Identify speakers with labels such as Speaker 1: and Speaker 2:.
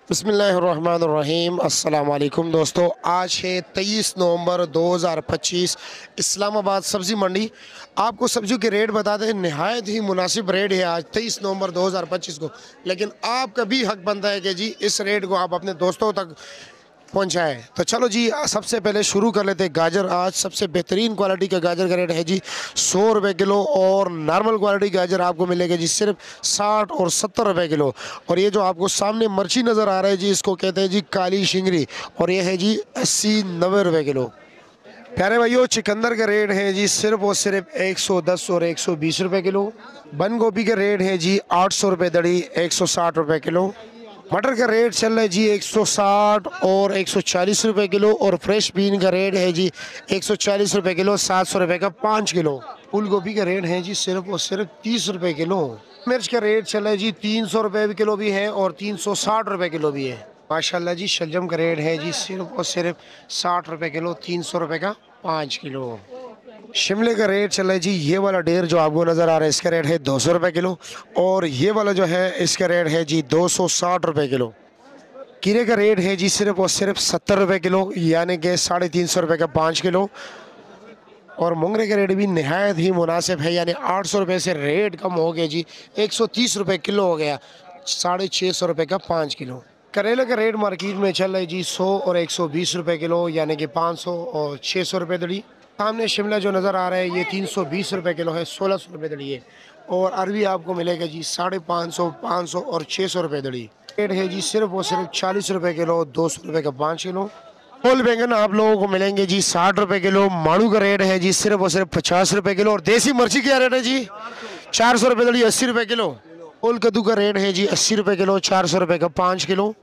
Speaker 1: बिस्मिल्लाहिर्रहमानिर्रहीम। अस्सलाम वालेकुम दोस्तों, आज है 23 नवंबर 2025। इस्लामाबाद सब्ज़ी मंडी आपको सब्जियों के रेट बता दें, नहायत ही मुनासिब रेट है आज 23 नवंबर 2025 को। लेकिन आपका भी हक बनता है कि जी इस रेट को आप अपने दोस्तों तक पहुंचाए। तो चलो जी, सबसे पहले शुरू कर लेते हैं गाजर। आज सबसे बेहतरीन क्वालिटी का गाजर का रेट है जी 100 रुपये किलो, और नॉर्मल क्वालिटी गाजर आपको मिलेगा जी सिर्फ 60 और 70 रुपये किलो। और ये जो आपको सामने मिर्ची नज़र आ रहा है जी, इसको कहते हैं जी काली शिंगरी, और ये है जी 80-90 रुपये किलो। प्यारे भाइयों, चिकंदर का रेट है जी सिर्फ और सिर्फ 110 और 120 रुपये किलो। बंद गोभी का रेट है जी 800 रुपये दड़ी, 160 रुपये किलो। मटर का रेट चल रहा है जी 160 और 140 रुपये किलो, और फ्रेश बीन का रेट है जी 140 रुपये किलो, 700 रुपये का 5 किलो। फूल गोभी का रेट है जी सिर्फ और सिर्फ 30 रुपये किलो। मिर्च का रेट चल रहा है जी 300 रुपये किलो भी है और 360 रुपये किलो भी है। माशाल्लाह जी, शलजम का रेट है जी सिर्फ और सिर्फ 60 रुपये किलो, 300 रुपये का 5 किलो। शिमले का रेट चल रहा है जी, ये वाला डेर जो आपको नज़र आ रहा है इसका रेट है 200 रुपये किलो, और ये वाला जो है इसका रेट है जी 260 रुपये किलो। कीरे का रेट है जी सिर्फ और सिर्फ 70 रुपये किलो, यानी कि 350 रुपये का 5 किलो। और मोंगरे का रेट भी नहायत ही मुनासिब है, यानी 800 रुपये से रेट कम हो गया जी, 130 रुपये किलो हो गया, 650 रुपये का 5 किलो। करेले का रेट मार्केट में चल रहा है जी 100 और 120 रुपये किलो, यानी कि 500 और 600 रुपये दड़ी। सामने शिमला जो नज़र आ रहा है ये 320 रुपये किलो है, 1600 रुपये दड़ी है। और अरबी आपको मिलेगा जी 550, 500 और 600 रुपये दड़ी। रेट है जी सिर्फ और सिर्फ 40 रुपये किलो, 200 रुपये का 5 किलो। होल बैंगन आप लोगों को मिलेंगे जी 60 रुपये किलो। माड़ू का रेट है जी सिर्फ और सिर्फ 50 रुपये किलो। और देसी मिर्ची क्या रेट है जी 400 रुपये दड़ी, 80 रुपये किलो। होल कद्दू का रेट है जी 80 रुपये किलो, 400 रुपये का 5 किलो।